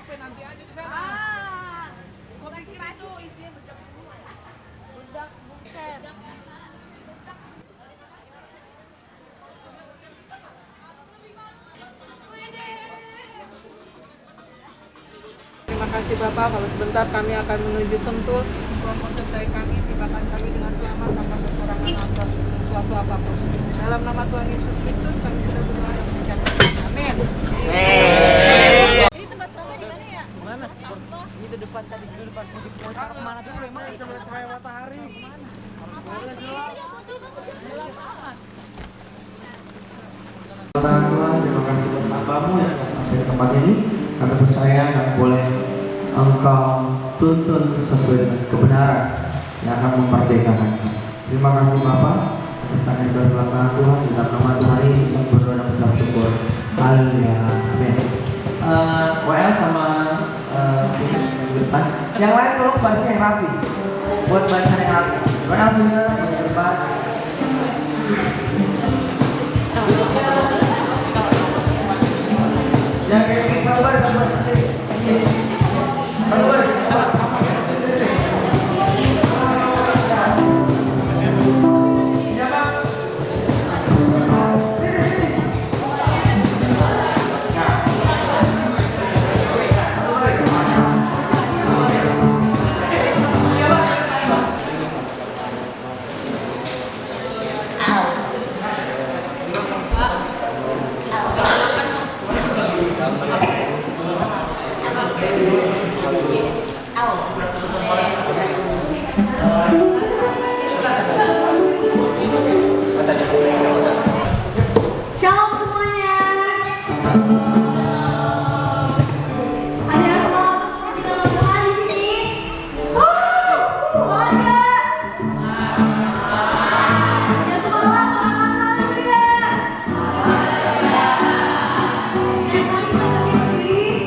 sampai nanti aja di sana. Gua pikir itu isinya bedak semua ya. Bedak buset. Terima kasih Bapak, kalau sebentar kami akan menuju Sentul. Tuhan menyertai kami, tibakan kami dengan selamat tanpa kekurangan atau suatu apapun. Dalam nama Tuhan Yesus Kristus kami sudah berdoa dan mengucap amin. Ini tempat sampah di mana ya? Mana? Sampah. Itu depan tadi, itu depan. Mau taruh kemana dulu? Emang bisa melihat cahaya matahari. Gelap amat. Tuhan, terima kasih buat hambamu yang telah sampai di tempat ini. Kami percaya dan boleh Engkau tuntun sesuai dengan kebenaran yang akan memerdekakan. Terima kasih Bapak atas tanya dan belakang Tuhan. Di dalam nama Tuhan Yesus kami berdoa dan mengucap syukur. Haleluya. Amin. WL sama depan. Yang lain tolong baca yang rapi. Buat bacaan yang rapi. Gimana hasilnya? Banyak depan. Ya kayak kabar Shalom semuanya. Ada yang mau kita Tuhan di sini? Keluarga. Yang semangat, semangat, haleluya. Yang tadi kita berdiri.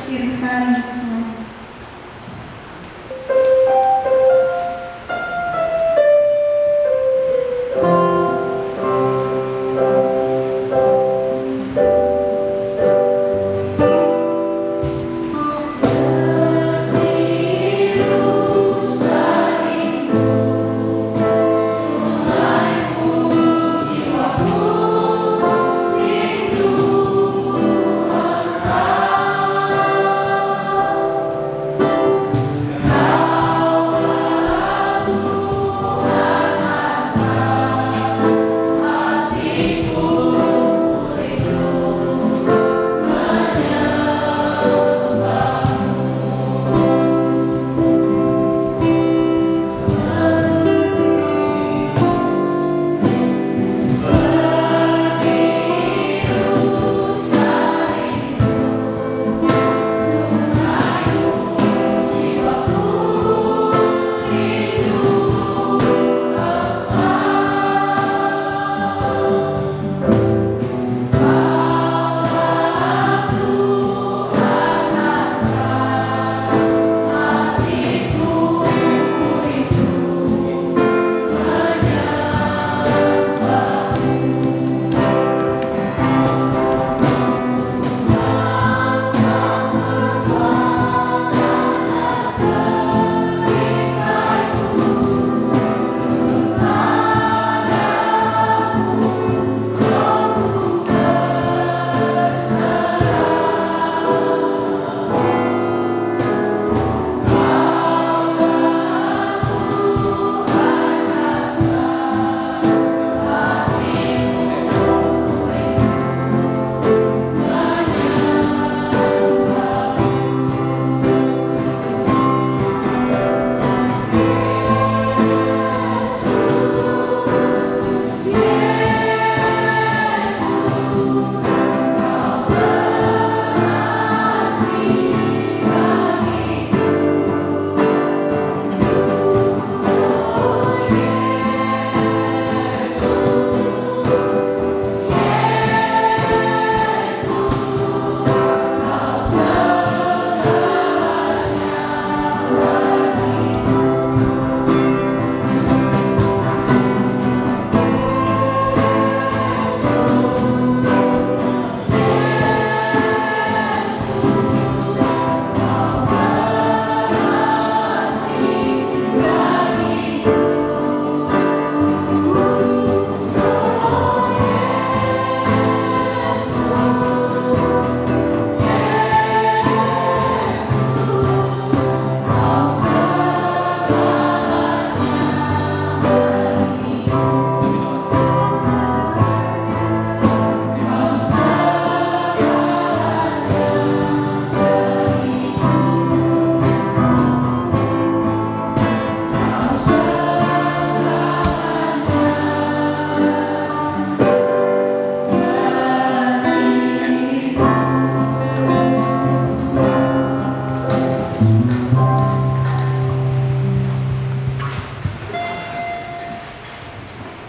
Irsari.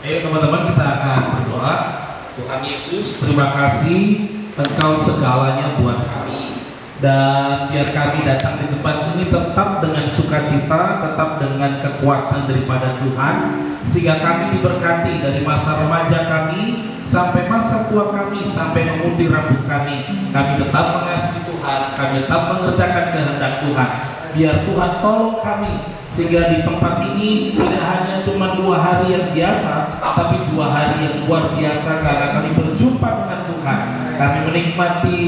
Ayo teman-teman, kita akan berdoa. Tuhan Yesus, terima kasih Engkau segalanya buat kami. Dan biar kami datang di tempat ini tetap dengan sukacita, tetap dengan kekuatan daripada Tuhan, sehingga kami diberkati dari masa remaja kami sampai masa tua kami, sampai memutih rambut kami. Kami tetap mengasihi Tuhan, kami tetap mengerjakan kehendak Tuhan. Biar Tuhan tolong kami, sehingga di tempat ini tidak hanya cuma 2 hari yang biasa, tapi 2 hari yang luar biasa, karena kami berjumpa dengan Tuhan. Kami menikmati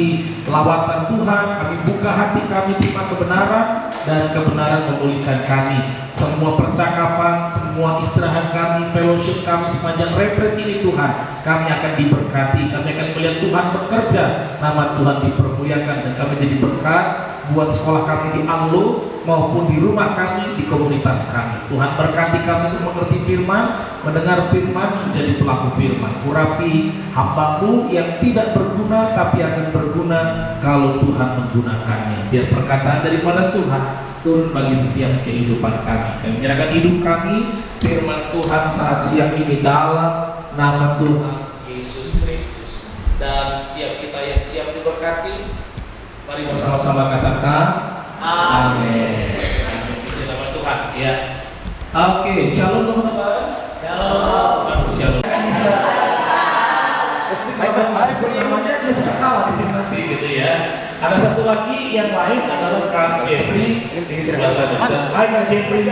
lawatan Tuhan, kami buka hati kami terima kebenaran, dan kebenaran memulihkan kami. Semua percakapan, semua istirahat kami, fellowship kami sepanjang retret ini Tuhan, kami akan diberkati, kami akan melihat Tuhan bekerja, nama Tuhan dipermuliakan, dan kami jadi berkat buat sekolah kami di Anglo maupun di rumah kami, di komunitas kami. Tuhan berkati kami untuk mengerti firman, mendengar firman, menjadi pelaku firman. Urapi hamba-Mu yang tidak berguna tapi akan berguna kalau Tuhan menggunakannya. Biar perkataan daripada Tuhan turun bagi setiap kehidupan kami. Kami menyerahkan hidup kami, firman Tuhan saat siang ini dalam nama Tuhan Yesus Kristus. Dan setiap kita yang siap diberkati, Mari bersama-sama katakan amin. Amin. Puji nama Tuhan ya. Oke, shalom teman-teman. Shalom. Shalom. Namanya dia suka salah di sini nanti gitu ya. Ada satu lagi yang lain adalah Kak Jeffrey di sebelah sana. Hai Kak Jeffrey.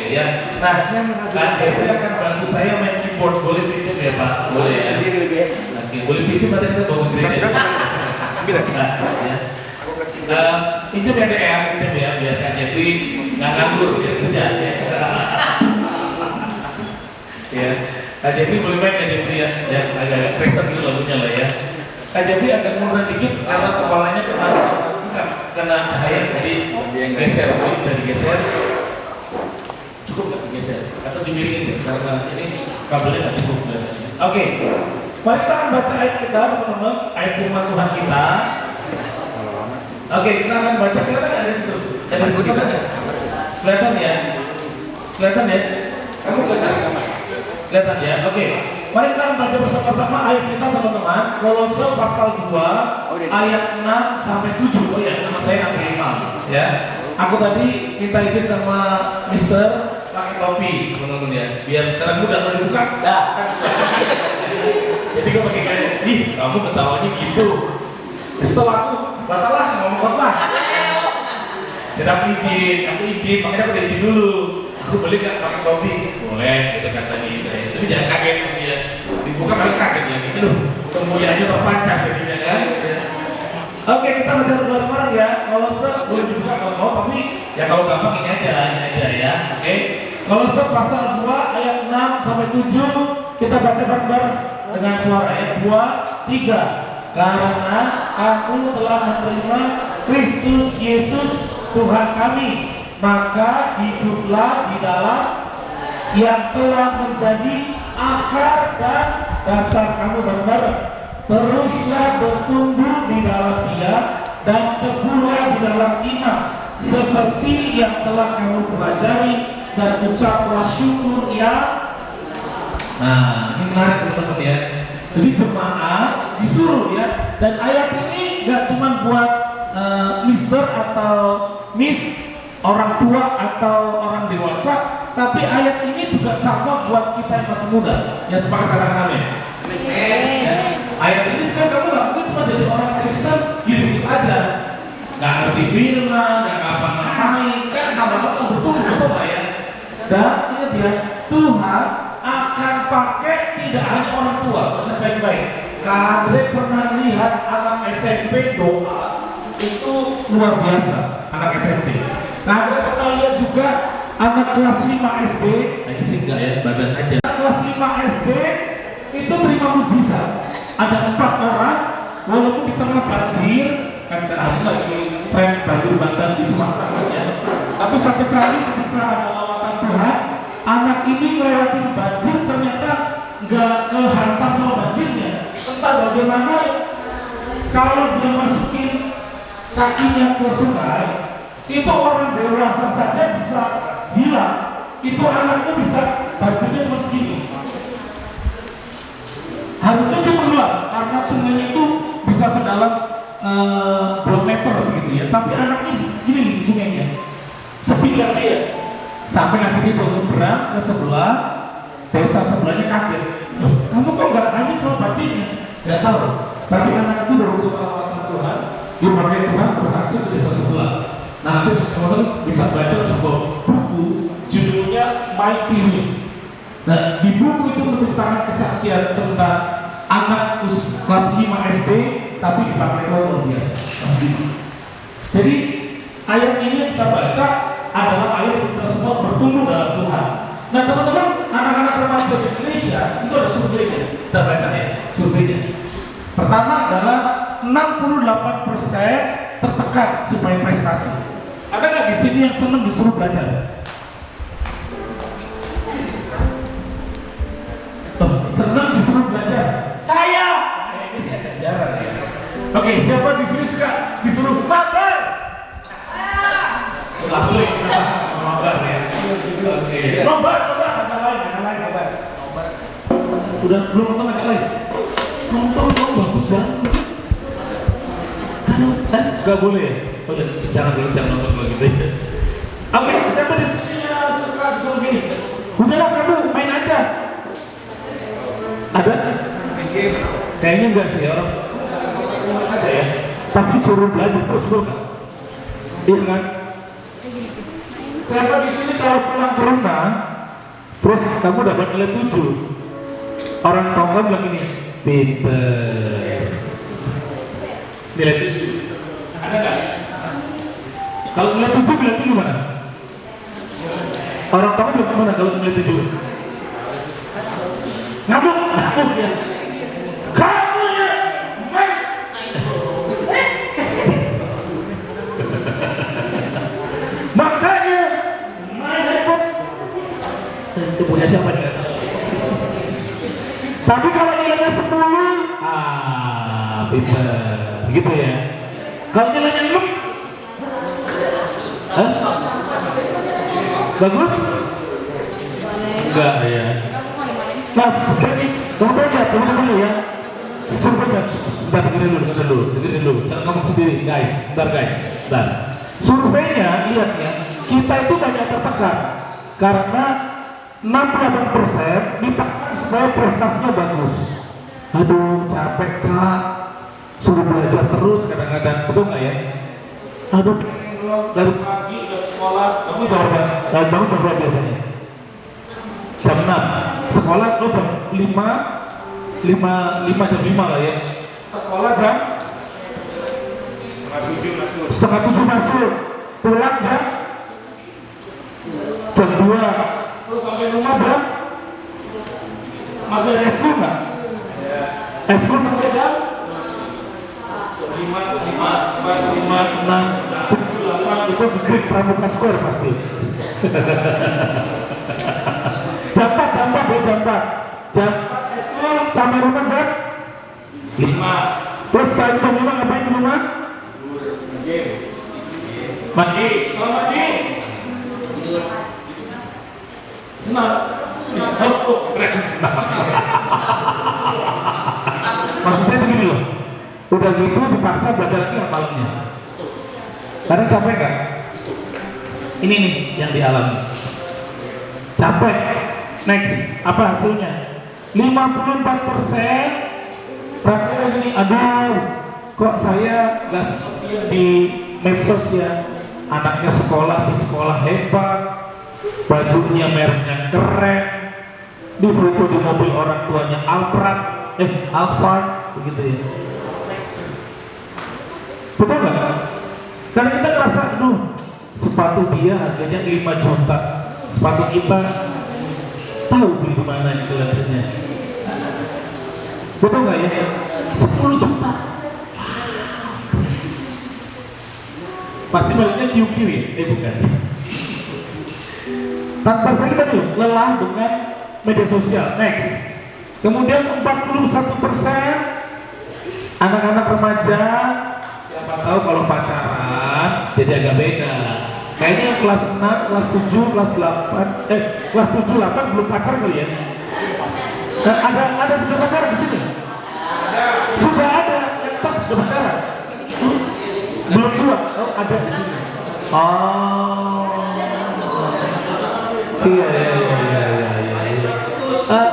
Ya. Nah, Kak Jeffrey akan bantu saya main keyboard. Boleh pinjam ya Pak? Boleh ya. Oke, boleh pinjam nanti kita bawa ke gereja. Nah, ya. Pinjam ya Dek ya, pinjam ya biar Kak Jeffrey nggak nganggur biar kerja ya. Ya. Kak Jeffrey boleh main Kak Jeffrey ya, agak Kristen gitu lagunya lah ya. Kak Jeffrey agak mundur dikit karena kepalanya kena cahaya, jadi geser, bisa digeser. Cukup nggak digeser? Atau dimiringin karena ini kabelnya nggak cukup. Oke, mari kita akan baca ayat kita teman-teman, ayat firman Tuhan kita. Oke, kita akan baca, kita kan ada situ. Ada situ kan ya? Kelihatan ya? Kelihatan ya? Kamu kelihatan? Kelihatan ya? Oke. Mari kita baca bersama-sama ayat kita teman-teman. Kolose pasal 2 ayat 6 sampai 7. Oh ya, nama saya Andri Imam ya. Aku tadi minta izin sama Mister pakai topi teman-teman ya. Biar terang mudah mau dibuka. Dah. Jadi gue pakai kayak, "Ih, kamu ketawanya gitu." Kesel aku, batalah ngomong khotbah. Jadi aku izin, makanya aku izin dulu. Aku boleh nggak pakai topi? Boleh, gitu katanya. Jadi jangan kaget ya. Dibuka kali kaget ya. Aduh, kemuliaannya terpancar jadinya kan. Oke, kita baca bareng-bareng ya. Kolose boleh dibuka kalau mau, tapi ya kalau gampang ini aja ya. Oke. Kolose pasal 2 ayat 6 sampai 7 kita baca bareng-bareng dengan suara ya. 2, 3. Karena aku telah menerima Kristus Yesus Tuhan kami, maka hiduplah di dalam yang telah menjadi akar dan dasar kamu bareng-bareng. Teruslah bertumbuh di dalam Dia dan teguhlah di dalam iman, seperti yang telah kamu pelajari, dan ucaplah syukur ya. Nah, ini menarik teman-teman ya. Jadi jemaat disuruh ya, dan ayat ini nggak cuma buat Mister atau Miss, orang tua atau orang dewasa, tapi ayat ini juga sama buat kita yang masih muda. Ya, sepakat katakan amin. Ya. Ayat ini juga kamu nggak mungkin cuma jadi orang Kristen gitu aja, nggak ngerti firman, nggak ngapa-ngapain, kan lama-lama bertumbuh betul lah ya. Dan ingat ya, Tuhan akan pakai tidak hanya orang tua, dengar baik-baik. Kadre pernah lihat anak SMP doa itu luar biasa, anak SMP. Kadre pernah lihat juga anak kelas 5 SD, nah ini sih enggak ya, badan aja. Anak kelas 5 SD itu terima mujizat. Ada 4 orang, walaupun di tengah banjir, kan aku lagi tren banjir bandang di Sumatera ya. Tapi satu kali ketika ada lawatan Tuhan, anak ini ngelewatin banjir, ternyata nggak kehantam sama banjirnya. Entah bagaimana, kalau dia masukin kakinya ke sungai, itu orang dewasa saja bisa hilang. Itu anaknya bisa banjirnya cuma segini. Harusnya dia keluar karena sungainya itu bisa sedalam 2 meter begitu ya. Tapi anaknya segini sungainya, sepinggang dia. Sampai akhirnya dia berang ke sebelah desa sebelahnya kaget. Loh, kamu kok nggak hanya soal banjirnya? Nggak tahu. Tapi anak itu berbukti perawatan Tuhan, dipakai Tuhan bersaksi ke desa sebelah. Nah, nanti teman-teman bisa baca sebuah buku judulnya Mighty Wind. Nah, di buku itu menceritakan kesaksian tentang anak kelas 5 SD, tapi dipakai Tuhan luar biasa. Jadi ayat ini yang kita baca adalah ayat kita semua bertumbuh dalam Tuhan. Nah teman-teman, anak-anak remaja di Indonesia itu ada surveinya. Kita baca ya, surveinya. Pertama adalah 68% tertekan supaya prestasi. Ada nggak di sini yang senang disuruh belajar? Senang disuruh belajar. Saya ini sih ada jarang ya. Oke, siapa di sini suka disuruh mabar? Langsung mabar ya. Oke. Mabar, ada lain. Udah belum nonton ada lain? Nonton bagus banget. Gak boleh ya? Oh ya, jangan nonton kalau gitu ya. Oke, siapa di sini yang suka disuruh gini? Udahlah kamu main aja. Ada? Kayaknya enggak sih orang. Ada ya? Pasti suruh belajar terus kan? Iya kan? Siapa di sini kalau pulang ke rumah, terus kamu dapat nilai 7, orang tua kamu bilang gini, pinter. Nilai 7. Ada nggak? Kalau nilai 7 bilang gimana? Orang tua bilang gimana kalau nilai 7? Ngamuk ya. Kamu ya, main. Makanya main handphone. Itu punya siapa nih? Tapi kalau nilainya 10, pinter, gitu ya. Kalau nilainya 6, bagus? Enggak ya. Nah, sekarang kamu lihat, kamu dulu ya. Surveinya, dengerin dulu. Jangan ngomong sendiri, guys. Bentar. Surveinya, lihat ya, kita itu banyak tertekan karena 68% ditekan supaya prestasinya bagus. Aduh, capek kak, suruh belajar terus kadang-kadang, betul nggak ya? Aduh, dari pagi ke sekolah, kamu jam berapa biasanya? Jam 6, sekolah lo jam 5 lah ya. Sekolah jam setengah 7 masuk, pulang jam 2, terus sampai rumah jam, masih ada eskul nggak? Eskul sampai jam 5, 6, 7, 8, itu Greek Pramuka Square pasti. Jam 4 eskul sampai rumah jam 5. Terus setelah jam 5 ngapain di rumah? Mandi. Soal mandi. Senang. Maksud saya begini loh. Udah gitu dipaksa belajar lagi malamnya. Kadang capek kan? Ini nih yang dialami. Capek. Next, apa hasilnya? 54% rasanya gini, aduh, kok saya gak seperti di medsos ya. Anaknya sekolah hebat, bajunya mereknya keren, di foto di mobil orang tuanya Alphard, begitu ya. Betul nggak? Karena kita ngerasa, aduh, sepatu dia harganya 5 juta, sepatu kita tahu beli di mana itu harganya. Betul nggak ya? 10 juta. Pasti baliknya QQ ya? Bukan. Tanpa saya kita dulu lelah dengan media sosial. Next. Kemudian 41% anak-anak remaja, siapa tahu kalau pacaran jadi agak beda. Kayaknya yang kelas 6, kelas 7, kelas 8, kelas 7, 8 belum pacaran kali ya? Dan ada sudah pacaran di sini? Sudah ada, yang tos sudah pacaran? Belum 2? Oh, ada di sini. Oh. Iya.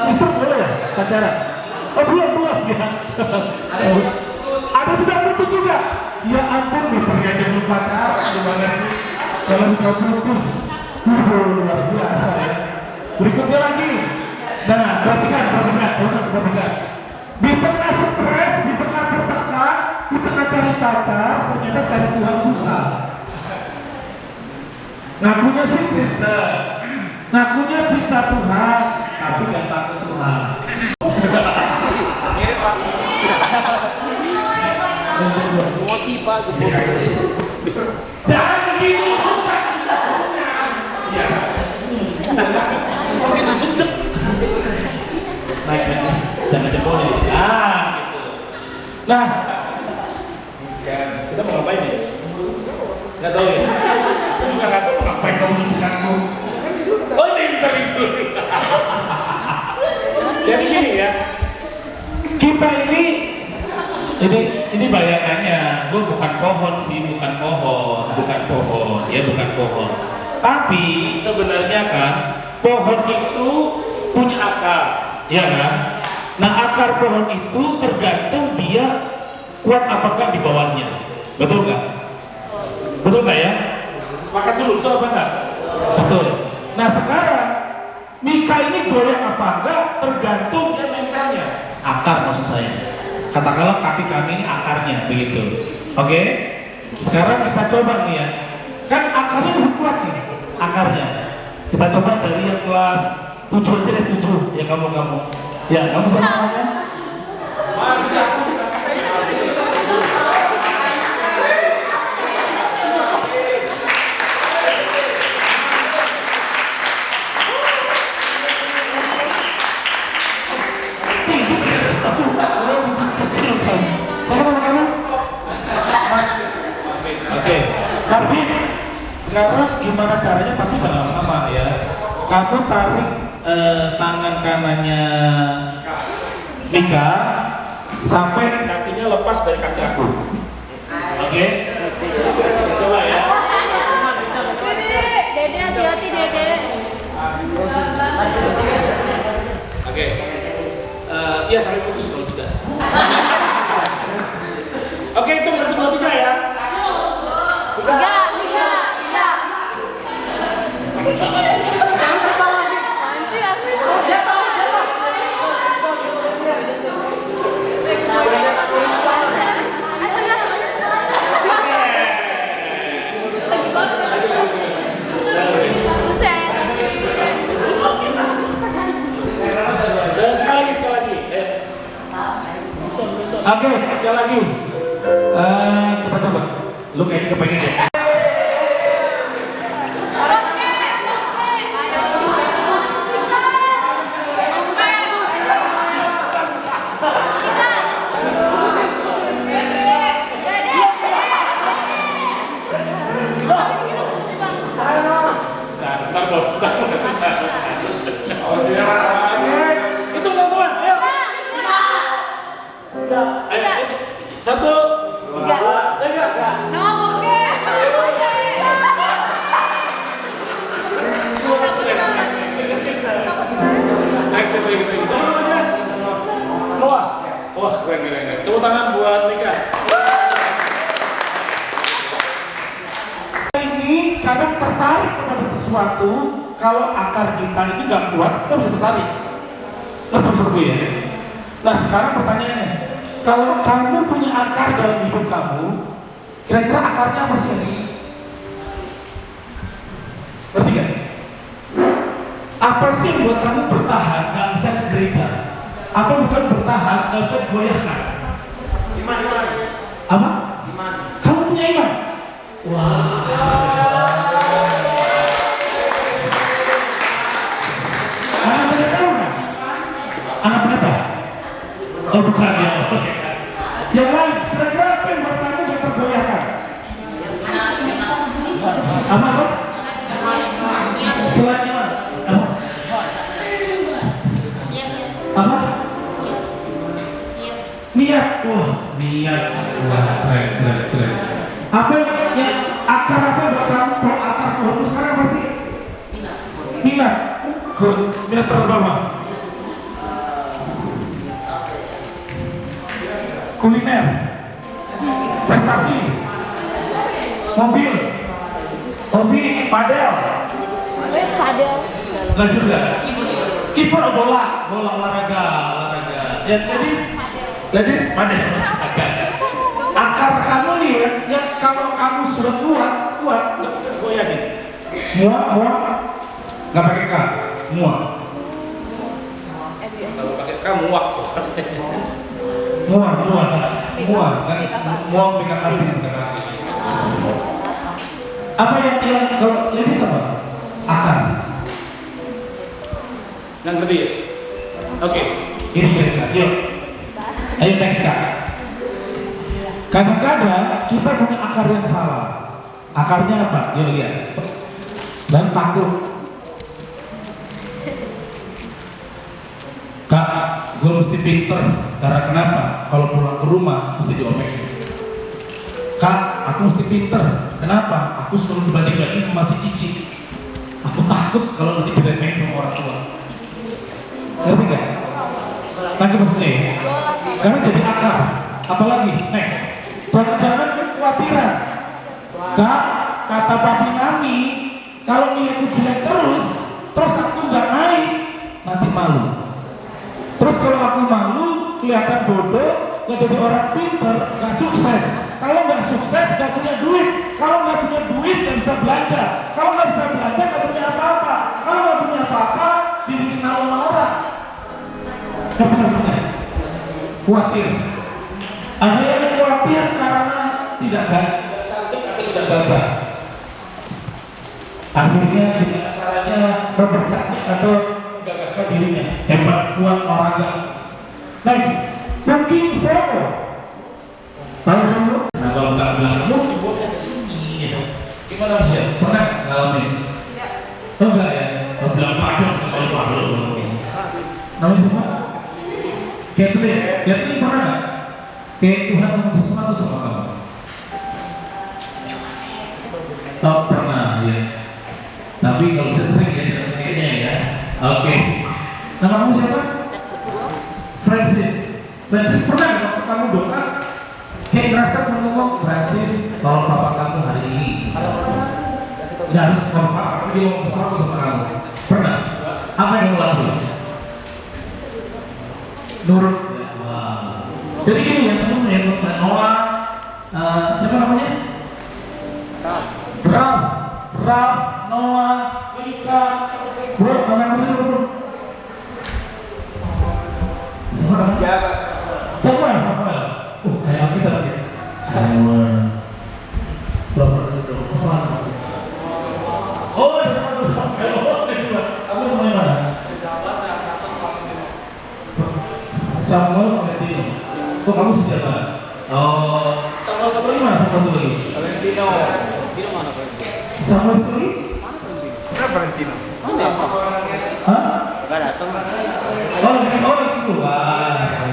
Mister boleh ya pacaran? Oh, belum ya. Ada sudah putus juga? Ya ampun, Mister yang belum pacaran, gimana sih? Kalau sudah putus, luar biasa ya. Berikutnya lagi. Nah, perhatikan. Di tengah stres, di tengah tertekan, di tengah cari pacar, ternyata cari Tuhan susah. Ngakunya sih Kristen, ngakunya cinta Tuhan, tapi gak takut Tuhan. Emosi pak, Jangan begini. Ya. Kita cecek. Naik. Jangan jempolnya. Gitu. Nah, kita mau ngapain ya? Nggak tahu ya. Aku juga nggak tahu ngapain kamu menunjukkanku. Oh, ini interview. Jadi gini ya, kita ini Ini bayangannya, gue bukan pohon sih, bukan pohon, ya bukan pohon. Tapi sebenarnya kan pohon itu punya akar, ya kan? Nah akar pohon itu tergantung dia kuat apakah di bawahnya, betul nggak? Betul nggak ya? Sepakat dulu, betul apa enggak? Betul. Nah sekarang Mika ini goyang apa enggak tergantung dia nempelnya. Akar maksud saya. Katakanlah kaki kami ini akarnya begitu. Oke? Sekarang kita coba nih ya. Kan akarnya masih kuat nih. Akarnya. Kita coba dari yang kelas 7 aja deh, 7. Ya kamu. Ya, kamu sama-sama. Oke, tapi sekarang gimana caranya? Tapi jangan lama ya. Kamu tarik tangan kanannya Mika sampai kakinya lepas dari kaki aku. Oke? Coba ya. Dede, hati-hati Dede. Oke. Iya sampai putus kalau bisa. Oke, hitung 1, 2, 3 ya. Tiga. Sekali lagi. Oke, sekali lagi. Kita coba. Lu kayaknya kepengen deh. Ntar bos. Itu teman-teman, ayo. 1, 2, 3. Wah, keren. Tepuk tangan buat Mika. Ini kadang tertarik kepada sesuatu, kalau akar kita ini nggak kuat, kita bisa tertarik. Tetap seru ya. Nah sekarang pertanyaannya, kalau kamu punya akar dalam hidup kamu, kira-kira akarnya apa sih? Ngerti gak? Apa sih yang buat kamu bertahan, nggak bisa ke gereja? Apa bukan bertahan, nggak bisa digoyahkan? Iman. Apa? Iman. Kamu punya iman? Wah. Anak pendeta bukan? Anak pendeta? Oh bukan ya. Yang lain, kira-kira apa yang buat kamu nggak tergoyahkan? Apa? Selain iman? Apa? Niat. Wah, niat. Wah, keren. Apa yang akar apa buat kamu? Kalau akar kamu sekarang apa sih? Minat. Minat terutama. Kuliner. Prestasi. Mobil. Hobi padel. Nggak juga. Kiper bola olahraga. Ya ladies padel. Akar kamu nih ya, yang kalau kamu sudah kuat nggak bisa goyangin. Muak, nggak pakai K, muak. Kalau pakai K muak muak kan muak pegang habis apa yang kalau ladies apa? Akar. Yang lebih. Oke, ini kira-kira. Yuk, ayo next Kak. Kadang-kadang kita punya akar yang salah. Akarnya apa? Yuk lihat. Dan takut. Kak, gue mesti pinter. Karena kenapa? Kalau pulang ke rumah mesti diomelin. Kak, aku mesti pinter. Kenapa? Aku selalu dibanding-banding sama si Cici. Aku takut kalau nanti diremehin sama orang tua. Ngerti gak? Tangkap maksudnya ya? Karena jadi akar. Apalagi, next. Jangan-jangan kekhawatiran. Kak, kata papi mami, kalau nilaiku jelek terus aku nggak naik, nanti malu. Terus kalau aku malu, kelihatan bodoh, nggak jadi orang pinter, nggak sukses. Kalau nggak sukses, nggak punya duit. Kalau nggak punya duit, nggak bisa belanja. Kalau nggak bisa belanja, nggak punya apa-apa. Kalau nggak punya apa-apa, dibikin sama orang. Ngerti maksudnya? Khawatir. Ada yang khawatir karena tidak cantik atau tidak gagah. Akhirnya gimana caranya mempercantik atau gagahkan dirinya, hebat, kuat, olahraga. Next, mungkin foto. Tahu kamu? Nah kalau nggak bilang kamu dibuatnya ke sini, ya. Gimana Mas ya? Pernah ngalamin? Tidak. Oh enggak ya? Oh bilang pacok kalau malu. Namanya siapa? Catherine pernah nggak? Kayak Tuhan ngomong sesuatu sama kamu? Oh pernah ya. Tapi kalau sering ya tidak kayaknya ya. Oke. Nama kamu siapa? Francis. Francis pernah nggak waktu kamu doa? Kayak ngerasa ngomong Francis, tolong papa kamu hari ini. Nggak harus kalau papa tapi dia ngomong sesuatu sama kamu. Pernah? Apa yang kamu lakukan? Nurut. Wow. Jadi gini ya teman-teman ya, buat Noah, siapa namanya? Raf, Noah, Wika, bro, nama kamu bro? Samuel. Kayak kita lagi. Samuel. Oh, nama Samuel. Oh, kedua. Kamu sama mana? Samuel Valentino. Kok kamu siapa? Oh, Samuel ini mana satu lagi? Valentino mana Valentino? Samuel itu lagi? Mana Valentino? Hah? Gak datang. Oh itu. Wah.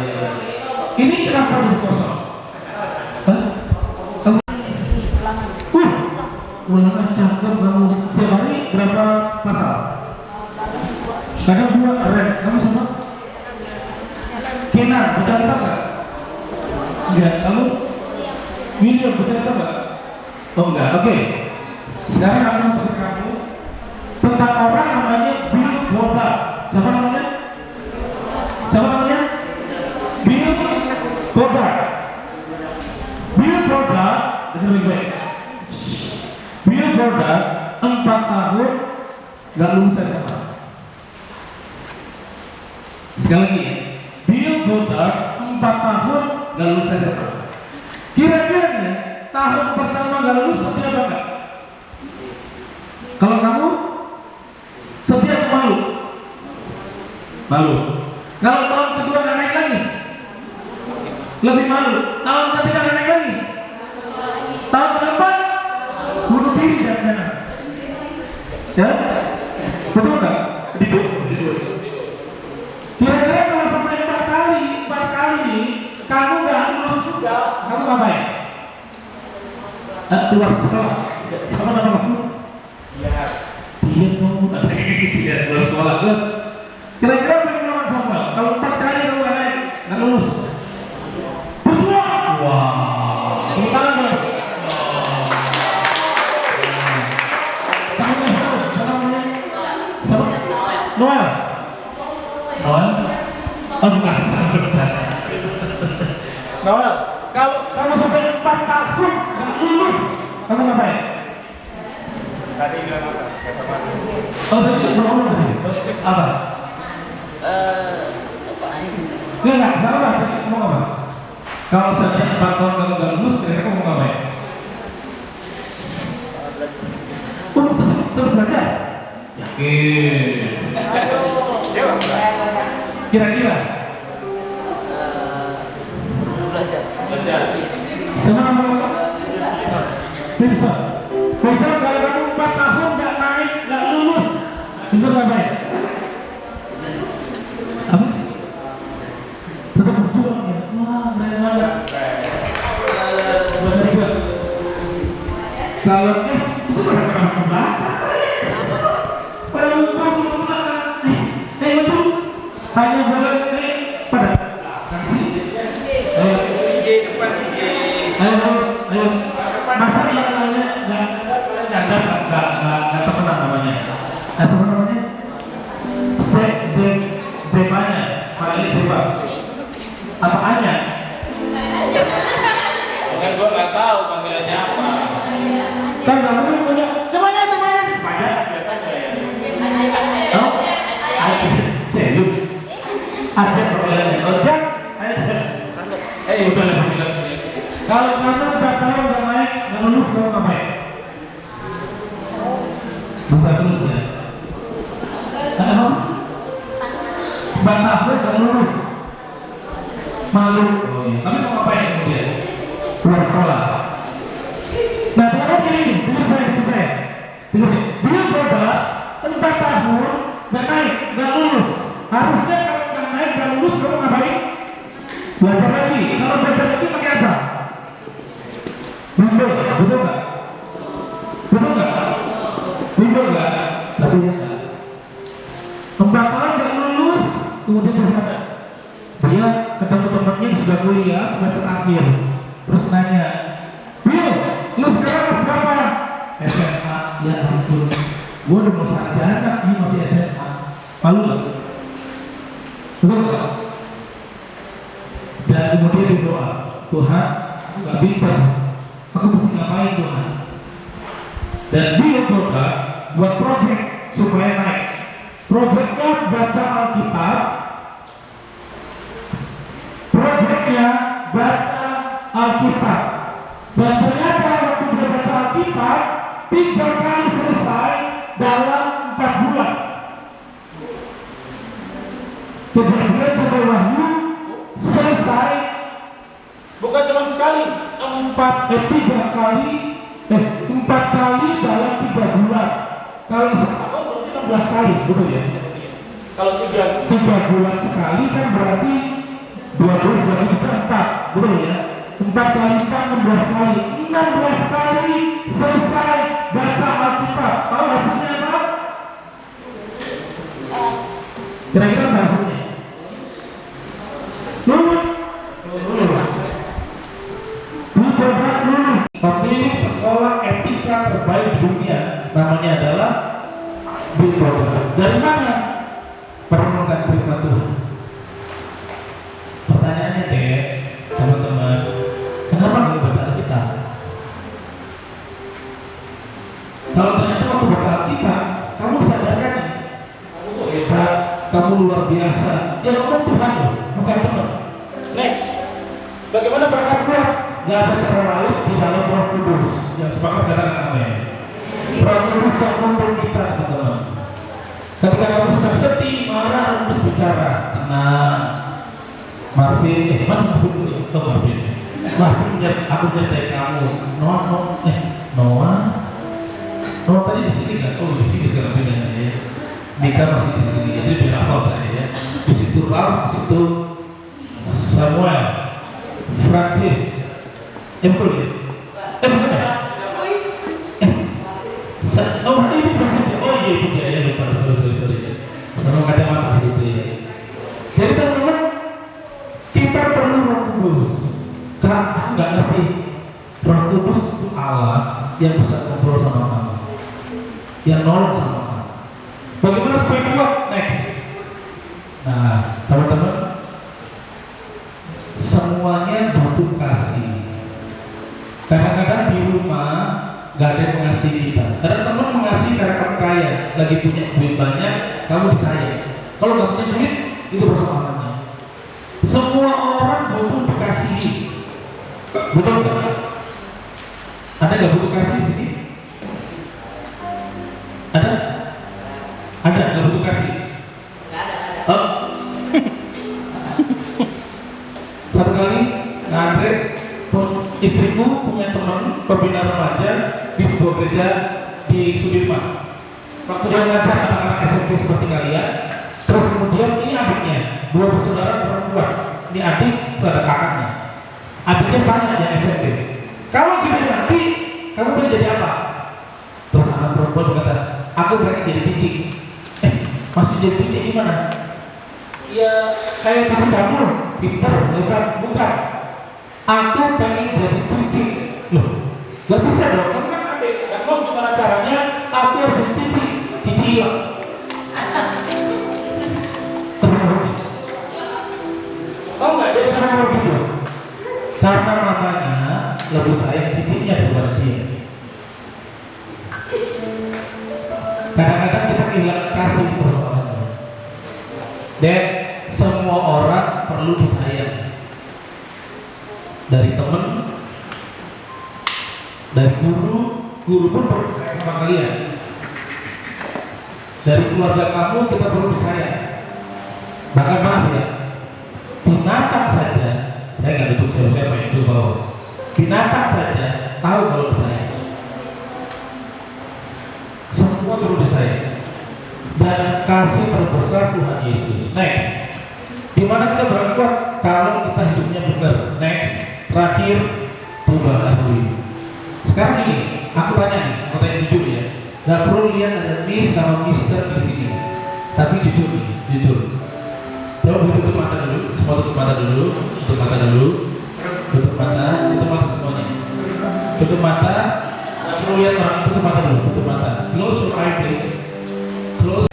Ini kenapa jadi kosong? Hah? Kamu? Ulangan cakep kamu. Setiap hari berapa pasal? Kadang 2 keren. Kamu sama? Kenan, bercerita nggak? Enggak, kamu? William, bercerita nggak? Oh enggak, oke. Sekarang aku mau beri kamu tentang orang namanya Bill Goddard. Siapa namanya? Bill Goddard. Bill Goddard, dengar baik. Bill Goddard 4 tahun nggak lulus SMA. Sekali lagi ya. Bill Goddard 4 tahun nggak lulus SMA. Kira-kira nih, tahun pertama nggak lulus setia apa enggak? Kalau kamu setia malu? Kalau tahun kedua nggak naik lagi, lebih malu. Tahun ketiga nggak naik lagi, tahun keempat bunuh diri jangan-jangan. Ya, betul nggak? Duduk. Kira-kira kalau sampai 4 kali nih, kamu nggak lulus juga, kamu ngapain? Keluar sekolah. Sama nama kamu? Iya. Iya dong. Tidak keluar sekolah ke. Kira-kira apa yang melawan Samuel? Kalau 4 kali kamu nggak lulus, berjuang. Wah. Tepuk tangan dong. Noel. Oh bukan, Noel, kalau kamu sampai 4 tahun nggak lulus, kamu ngapain? Tadi bilang apa? Oh tadi belum tadi. Apa? Enggak, apa? Tadi kamu apa? Kalau saja 4 tahun kamu nggak lulus, kira-kira kamu ngapain? Terus belajar? Yakin? Kira-kira? Belajar. Sama nama bisa. Kalau kamu 4 tahun nggak naik, nggak lulus, bisa ngapain? Apa? Kalau itu pada ke belakang. Pada lupa semua belakang. Maju. Hanya pada belakang sih. Ayo. Masa yang lainnya nggak terkenal namanya. Siapa namanya? Zebanya, panggilnya Zeba. Apa Anya? Kan gua nggak tahu panggilannya apa. Kan kamu kan punya semuanya. Banyak biasanya ya. Oh, serius. Aja panggilannya. Ojek, aja. Udah lah panggilan sendiri. Kalau kamu udah tahu udah naik, nggak lulus kamu ngapain? Bukan lulus ya. Halo. Bantah gak lulus. Malu. Oh iya. Tapi mau ngapain kemudian? Keluar sekolah. Nah, ternyata gini, dengar saya. Dia coba 4 tahun gak naik, gak lulus. Harusnya kalau gak naik, gak lulus, kamu ngapain? Belajar lagi. Kalau belajar lagi pakai apa? Bimbel, betul gak? Bimbel gak? Tapi ya gak. 4 tahun gak lulus, kemudian dia sadar. Dia ketemu temannya yang sudah kuliah semester akhir, terus nanya, Will, lu sekarang kelas berapa? SMA. Ya ampun, gua udah mau sarjana, ini masih SMA. Malu gak? Betul gak? Dan kemudian dia doa, Tuhan, aku gak pintar, aku mesti ngapain Tuhan? Dan dia doa buat project supaya naik. Projectnya baca Alkitab. Dan ternyata waktu dia baca Alkitab 3 kali selesai dalam 4 bulan. Kejadian sampai Wahyu selesai bukan cuma sekali, 4 kali dalam 3 bulan. Kalau setahun berarti 16 kali, betul ya? Kalau 3 bulan sekali kan berarti 12 berarti kita 4, betul ya? 4 kali 4, 16 kali. 16 kali selesai baca Alkitab. Tahu hasilnya apa? Kira-kira apa hasilnya? Lulus. Lulus. Pemilik sekolah etika terbaik dunia namanya adalah Bill Clinton. Dari mana? Permenkan firman Tuhan. Pertanyaannya deh, teman-teman, kenapa kamu baca Alkitab? Kalau ternyata waktu baca Alkitab, kamu sadarkan kamu tuh hebat, kamu luar biasa. Ya kamu Tuhan loh, bukan teman. Next, bagaimana berkata? Gak ada cara lain di dalam Roh Kudus yang sepakat katakan amin. Roh Kudus yang menuntun kita, teman-teman. Ketika kamu sedang sedih, marah, Roh Kudus bicara. Tenang, Marvin, aku nyertai kamu. Noah tadi di sini kan? Oh, di sini sekarang bedanya ya. Nika masih di sini, jadi beda hafal saya ya. Di situ Ralph, di situ Samuel, Francis. Betul ya? Bukan ya? Oh, ini Francis. Oh iya, itu dia ya, lupa. Sorry. Sama kacamata situ ya. Jadi teman-teman, kita perlu Roh Kudus. Karena nggak ngerti Roh Kudus itu Allah yang bisa ngobrol sama kamu, yang nolong sama kamu. Bagaimana supaya kuat? Next. Nah, teman-teman, semuanya butuh kasih. Kadang-kadang di rumah nggak ada yang mengasihi kita. Kadang teman mengasihi karena kamu kaya, lagi punya duit banyak, kamu disayang. Kalau nggak punya duit, itu persoalannya. Semua orang butuh dikasihi. Betul nggak? Ada nggak butuh kasih di sini? Ada nggak butuh kasih? Nggak ada. Oh. Satu kali, Andre, istriku punya teman pembina remaja di sebuah gereja di Sudirman. Waktu dia ngajar anak-anak SMP seperti kalian, terus kemudian ini adiknya, 2 bersaudara perempuan. Ini adik, saudara kakaknya. Adiknya tanya yang SMP, kalau gini nanti kamu mau jadi apa? jadi cicing. Masih jadi cicing gimana? Ya kayak cicing kamu, pintar, bukan. Aku pengen jadi cicing. Loh, gak bisa dong, kamu kan adek. Gak mau gimana caranya, aku harus jadi cicing. Cicing hilang. Oh nggak, dia kenapa begitu? Karena mamanya lebih sayang cicingnya daripada dia. Kadang-kadang kita kehilangan kasih persoalannya. Dan semua orang perlu disayang. Dari teman, dari guru pun perlu disayang sama kalian. Dari keluarga kamu kita perlu disayang. Bahkan maaf ya, binatang saja, saya nggak duduk siapa yang itu bawah. Binatang saja tahu kalau disayang. Semua perlu disayang. Dan kasih terbesar Tuhan Yesus. Next, di mana kita berangkat kalau kita hidupnya benar. Next, terakhir, perubahan diri. Sekarang ini, aku tanya nih, aku tanya jujur ya. Gak perlu lihat ada Miss sama Mister di sini. Tapi jujur nih, jujur. Coba tutup mata dulu, semua tutup mata dulu, tutup mata dulu, tutup mata semuanya. Tutup mata, nggak perlu lihat orang, tutup mata dulu, tutup mata. Close your eye please. Close.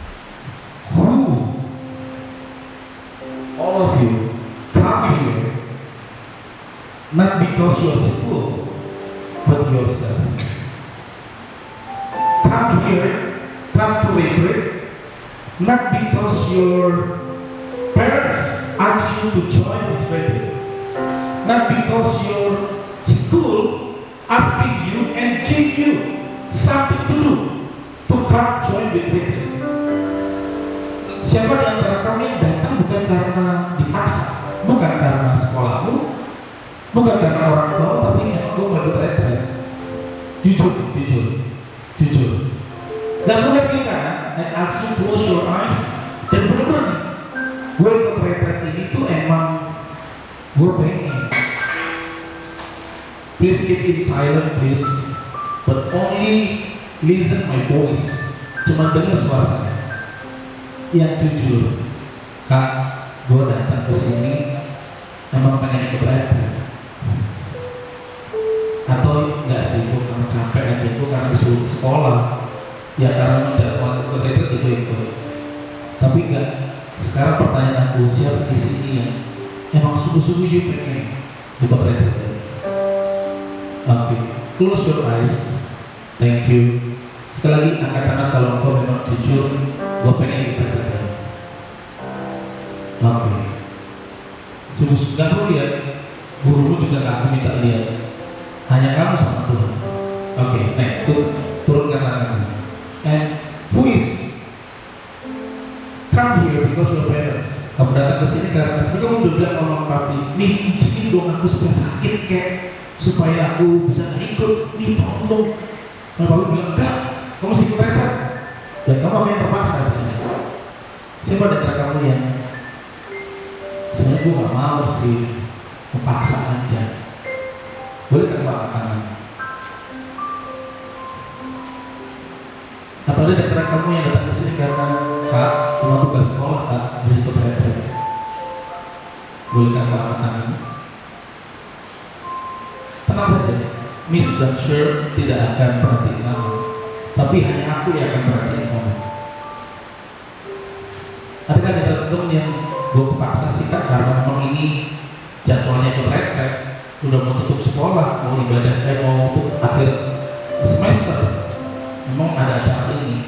All of you come here, not because you're school, but yourself. Come here, come to retreat, not because you're parents ask you to join this retreat, not because your school asking you and give you something to do to come join the retreat. Siapa di antara kamu yang datang bukan karena dipaksa, bukan karena sekolahmu, bukan karena orang tua, tapi memang gue mau retreat. Jujur. Dan mulai kita, I ask you close your eyes dan benar-benar gue ikut retreat ini tuh emang gue pengen. Please keep it silent please, but only listen my voice. Cuma dengar suara saya. Yang jujur, Kak, gue datang ke sini emang pengen ikut retreat. Atau enggak sih, gue karena capek aja, gue karena disuruh sekolah. Ya karena menjadwal ikut retreat itu ikut. Tapi enggak. Sekarang pertanyaan aku, siapa di sini yang emang sungguh-sungguh you pengen ikut retreat? Oke, close your eyes. Thank you. Sekali lagi angkat tangan kalau engkau memang jujur, gue pengen ikut retreat. Oke. Sungguh-sungguh gak perlu lihat, gurumu juga gak aku minta lihat. Hanya kamu sama Tuhan. Oke, next, turunkan tangan. And who is come here because your parents? Kamu datang ke sini karena sebenarnya kamu udah bilang sama papi, nih izinin dong aku supaya sakit kayak supaya aku bisa ikut, nih tolong dong. Kalau papi bilang enggak, kamu mesti ikut mereka. Dan kamu akan terpaksa di sini. Siapa di antara kamu yang sebenarnya gue gak mau sih, memaksa aja. Boleh kan angkat tangan? Atau ada di antara kamu yang datang ke sini karena Kak, cuma tugas sekolah Kak, jadi ikut retreat. Boleh kan angkat tangan? Tenang saja, Miss dan Sir tidak akan perhatiin kamu, tapi hanya aku yang akan perhatiin kamu. Ada kan ada teman yang gue kepaksa sih Kak, karena memang ini jadwalnya ikut retreat. Udah mau tutup sekolah, mau ibadah, mau tutup akhir semester, memang ada acara ini.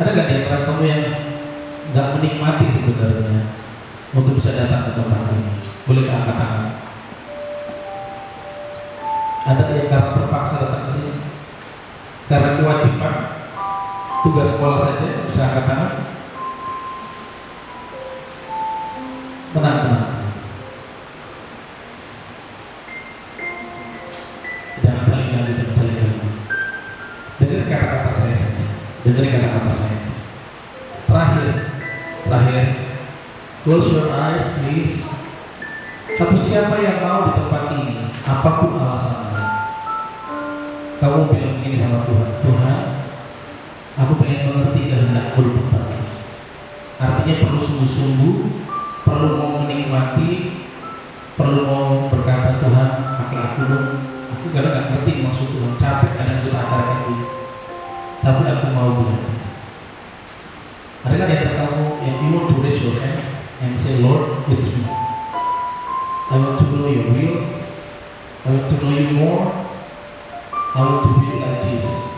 Ada gak di antara kamu yang gak menikmati sebenarnya untuk bisa datang ke tempat ini? Boleh angkat tangan? Ada yang karena terpaksa datang ke sini karena kewajiban tugas sekolah saja, bisa angkat tangan? Tenang. Jangan saling ganggu. Dengar kata-kata saya saja. Terakhir, close your eyes please. Tapi siapa yang mau di tempat ini, apapun alasannya, kamu bilang begini sama Tuhan, Tuhan, Aku pengen mengerti kehendak Tuhan. Artinya perlu sungguh-sungguh, perlu mau menikmati, perlu mau berkata Tuhan, pakai aku dong. Aku kadang nggak ngerti maksud Tuhan, capek kadang kita acarkan dulu. Tapi aku mau belajar. Ada kan yang kamu yang you want to raise your hand and say, Lord, it's me. I want to know your will. I want to know you more. I want to be like Jesus.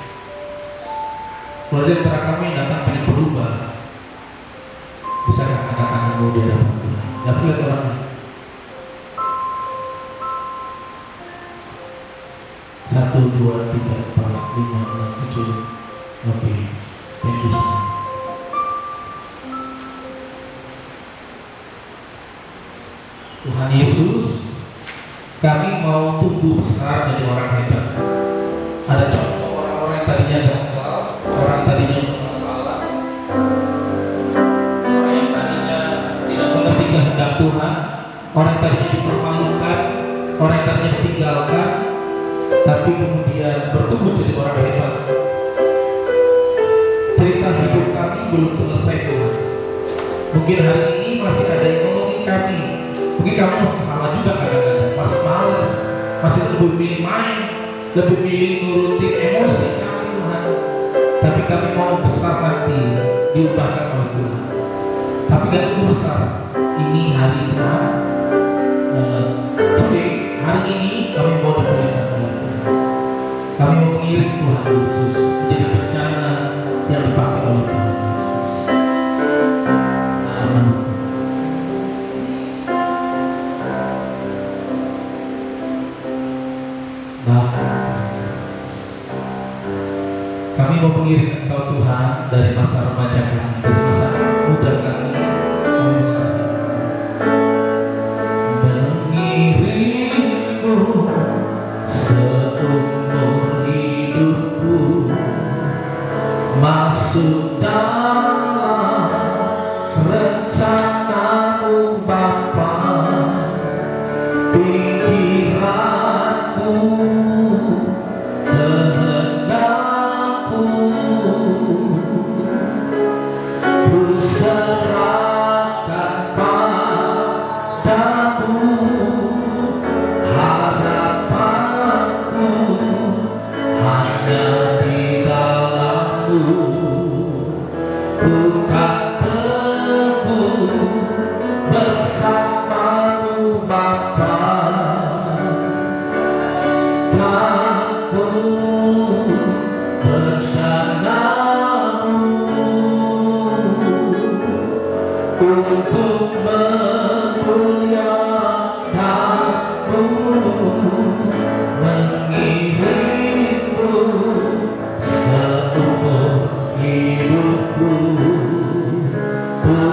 Kalau ada antara kami yang datang pengen berubah, bisa angkat tanganmu di hadapan Tuhan. Gak lihat orangnya. 1, 2, 3, 4, 5, 6, 7. Oke, thank you. Tuhan Yesus, kami mau tumbuh besar jadi orang hebat. Ada contoh orang-orang yang tadinya gagal, orang tadinya bermasalah, orang yang tadinya tidak mengerti kehendak Tuhan, orang yang tadinya dipermalukan, orang yang tadinya ditinggalkan, tapi kemudian bertumbuh jadi orang hebat. Cerita hidup kami belum selesai Tuhan. Mungkin hari ini masih ada yang ngomongin kami. Mungkin kamu masih sama juga kadang-kadang, masih males, masih lebih milih main, lebih milih nurutin emosi kami Tuhan. Tapi kami mau besar nanti diubahkan oleh Tuhan. Tapi gak perlu besar. Ini hari Tuhan. Today, hari ini kami mau diberikan oleh Tuhan. Kami mau mengiring Tuhan Yesus menjadi bencana yang dipakai oleh Tuhan Yesus. Amin. Kami mau mengirim Engkau Tuhan dari masa remaja kami, dari masa muda kami. Kami mengasih mengirimmu seumur hidupku, masuk dalam rencanamu Bapa. Pikiranku, kehendakku, ku serahkan padamu. Harapanku hanya di dalam-Mu. Ku tak teguh bersama-Mu Bapa. Untuk memuliakan-Mu, mengirimmu seumur hidupku. Ku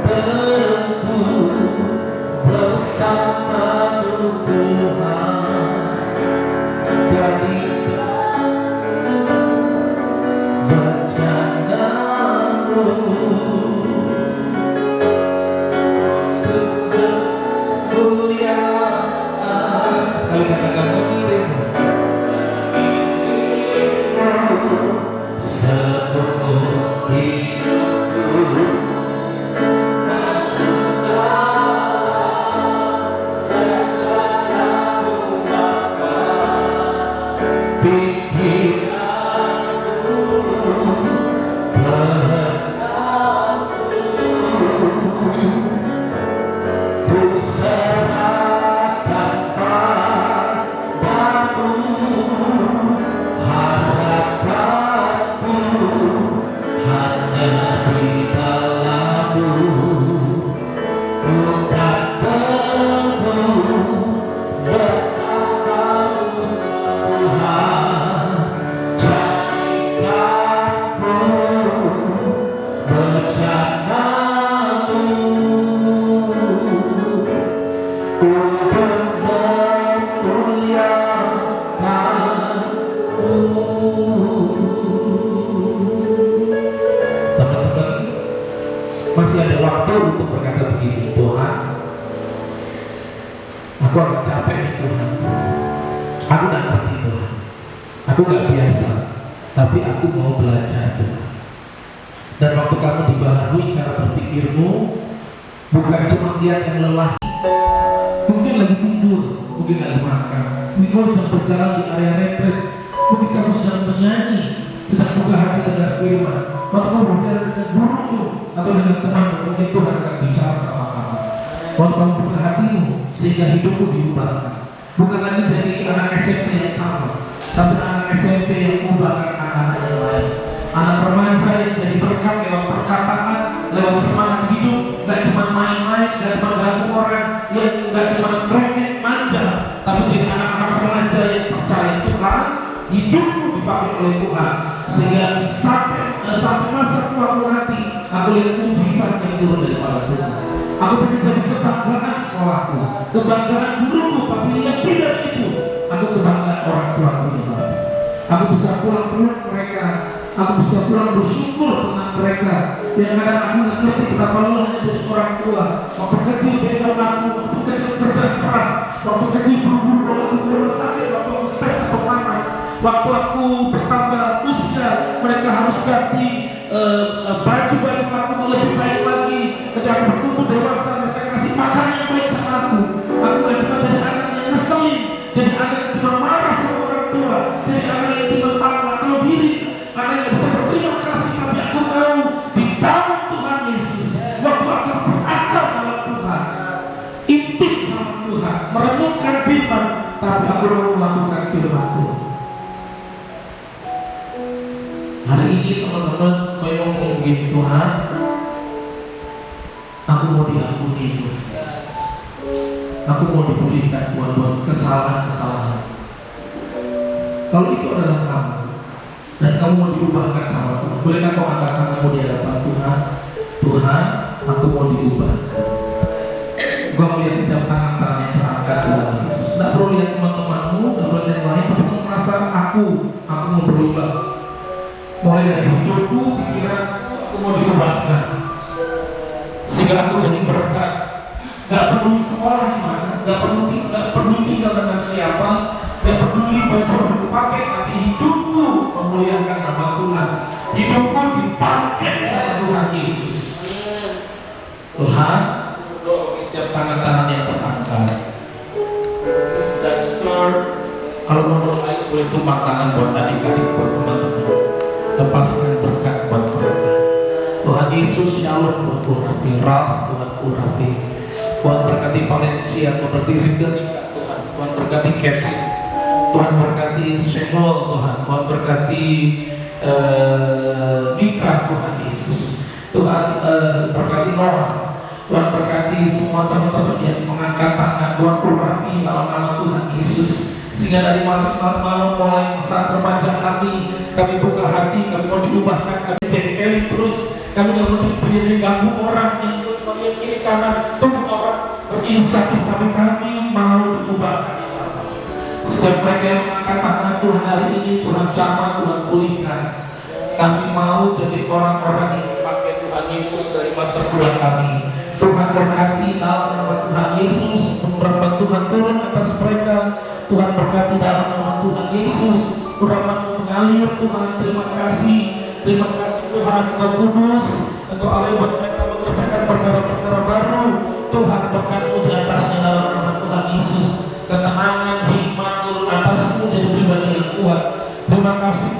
teguh bersama-Mu Tuhan. Jadikan bencana-Mu sekali katakan mengirimmu seumur hidupku. Masuk dalam rencana-Mu Bapa. Pikiranku, kehendakku, ku serahkan padamu. Harapanku hanya di dalam-Mu. Ku tak teguh bersama-Mu Tuhan. Jadikanku bencana-Mu untuk memuliakan-Mu. Teman-teman, masih ada waktu untuk berkata begini, Tuhan, aku agak capek nih Tuhan. Aku gak ngerti Tuhan. Aku gak biasa. tapi aku mau belajar Tuhan. Dan waktu kamu dibaharui cara berpikirmu, bukan cuma lihat yang lelah, mungkin lagi tidur, mungkin lagi makan, mungkin kamu sedang berjalan di area retret, mungkin kamu sedang menyanyi, sedang buka hati dengan firman, waktu kamu berjalan dengan gurumu atau dengan temanmu, mungkin Tuhan akan bicara sama kamu. Waktu kamu buka hatimu, sehingga hidupmu diubahkan. Bukan lagi jadi anak SMP yang sama, tapi anak SMP yang ubahkan anak-anak yang lain. Anak remaja yang jadi berkat lewat perkataan, lewat semangat hidup, gak cuma main-main, gak cuma ganggu orang, yang gak cuma rengek manja, tapi jadi anak-anak remaja yang percaya Tuhan, hidupmu dipakai oleh Tuhan, sehingga sampai masa tuaku nanti, aku lihat mujizat yang turun daripada Tuhan. Aku bisa jadi kebanggaan sekolahku, kebanggaan guruku, tapi lebih dari itu, aku kebanggaan orang tuaku di bawah. Aku bisa pulang mereka, aku bisa pulang bersyukur dengan mereka. Yang kadang aku nggak ngerti betapa lelahnya jadi orang tua. Waktu kecil beda aku, waktu kecil kerja keras, waktu kecil buru-buru, waktu aku rumah sakit, waktu aku stres atau panas, waktu aku bertambah usia, mereka harus ganti baju-baju aku lebih baik lagi. Ketika aku bertumbuh dewasa, mereka kasih makan yang baik sama aku. Aku gak cuma jadi anak yang ngeselin, jadi anak yang cuma marah sama orang tua, jadi anak yang cuma tahu diri, anak yang bisa berterima kasih. Tapi aku mau di dalam Tuhan Yesus, waktu aku berakar dalam Tuhan, intim sama Tuhan, merenungkan firman, tapi aku mau melakukan firman Tuhan. Hari ini teman-teman, saya mau ngomongin Tuhan, aku mau diampuni Tuhan. Aku mau dipulihkan Tuhan buat kesalahan-kesalahan. Kalau itu adalah kamu, dan kamu mau diubahkan sama Tuhan, bolehkah kau angkat tanganmu di hadapan Tuhan? Tuhan, aku mau diubahkan. Gua melihat setiap tangan-tangan yang terangkat Tuhan Yesus. Tidak perlu lihat teman-temanmu, tidak perlu lihat yang lain, tapi kamu merasa aku mau berubah. Mulai dari hidupku, pikiran, aku mau diubahkan, sehingga aku jadi berkat. Gak perlu sekolah di mana, gak perlu tinggal dengan siapa, gak peduli baju yang aku pakai, tapi hidupku memuliakan nama Tuhan. Hidupku dipakai sama Tuhan Yesus. Tuhan, doa setiap tangan-tangan yang terangkat. Please dan Sir, kalau menurut saya boleh tumpang tangan buat adik-adik, buat teman-teman. Lepaskan berkat buat mereka. Tuhan Yesus, Shalom buat urapi, Raf Tuhan urapi. Tuhan berkati Valencia, Tuhan berdiri ketika Tuhan. Tuhan berkati Kevin, Tuhan berkati Semol Tuhan. Tuhan berkati Mika Tuhan Yesus. Tuhan berkati Noah. Tuhan berkati semua teman-teman yang mengangkat tangan. Tuhan urapi dalam nama Tuhan Yesus. Sehingga dari malam mulai saat remaja kami buka hati, kami mau diubahkan, kami jengkelin terus, kami gak mau jadi ganggu orang yang selalu cuma lihat kiri kanan, tunggu orang berinisiatif, tapi kami mau diubahkan. Setiap mereka yang mengangkat tangan Tuhan hari ini, Tuhan jamah, Tuhan pulihkan. Kami mau jadi orang-orang yang dipakai Tuhan Yesus dari masa tua kami. Tuhan berkati dalam nama Tuhan Yesus, rahmat Tuhan turun atas mereka. Tuhan berkati dalam nama Tuhan Yesus, rahmat mengalir Tuhan. Terima kasih Tuhan Engkau kudus, Engkau Allah buat mereka mengerjakan perkara-perkara baru. Tuhan berkati di atasnya dalam nama Tuhan Yesus. Ketenangan, hikmat turun atasmu jadi pribadi yang kuat. Terima kasih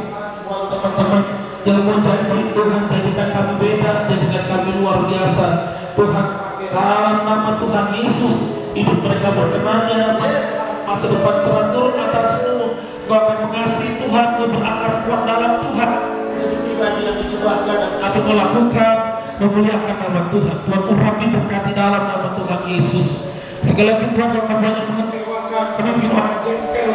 buat teman-teman yang berjanji. Tuhan jadikan kami beda, jadikan kami luar biasa. Tuhan dalam nama Tuhan Yesus, hidup mereka berkenannya, masa depan Tuhan turun atasmu. Kau akan mengasihi Tuhan, kau berakar kuat dalam Tuhan. Jadi pribadi yang diubahkan dan aku melakukan memuliakan nama Tuhan. Tuhan urapi berkati dalam nama Tuhan Yesus. Sekali lagi Tuhan, kalau kamu banyak mengecewakan, karena bikin orang jengkel,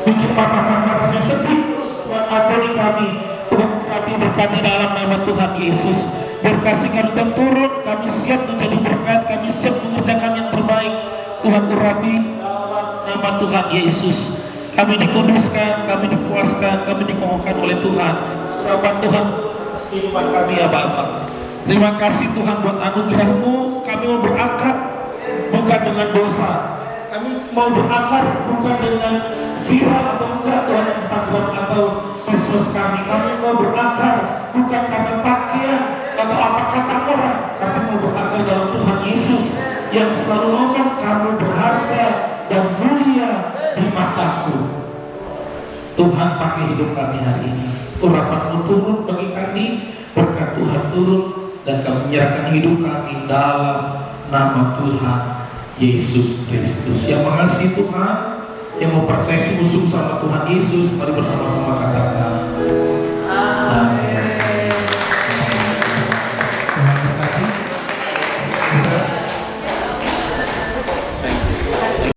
bikin patah-patah rasanya sedih terus, Tuhan ampuni kami. Tuhan urapi berkati dalam nama Tuhan Yesus. Berkasih kami turun, kami siap menjadi berkat, kami siap mengerjakan yang terbaik. Tuhan urapi dalam nama Tuhan Yesus. Kami dikuduskan, kami dipuaskan, kami dikokohkan oleh Tuhan. Surapan Tuhan kehidupan kami ya Bapa. Terima kasih Tuhan buat anugerah-Mu. Kami mau berakar bukan dengan dosa. Kami mau berakar bukan dengan viral atau enggak Tuhan Instagram atau Facebook. kosmos kami mau belajar bukan karena pakaian atau apa kata orang, tapi mau belajar dalam Tuhan Yesus yang selalu ngomong kamu berharga dan mulia di mataku. Tuhan pakai hidup kami hari ini, urapan-Mu turun bagi kami, berkat Tuhan turun, dan kami menyerahkan hidup kami dalam nama Tuhan Yesus Kristus. Yang mengasihi Tuhan, yang mau percaya sungguh-sungguh sama Tuhan Yesus, mari bersama-sama katakan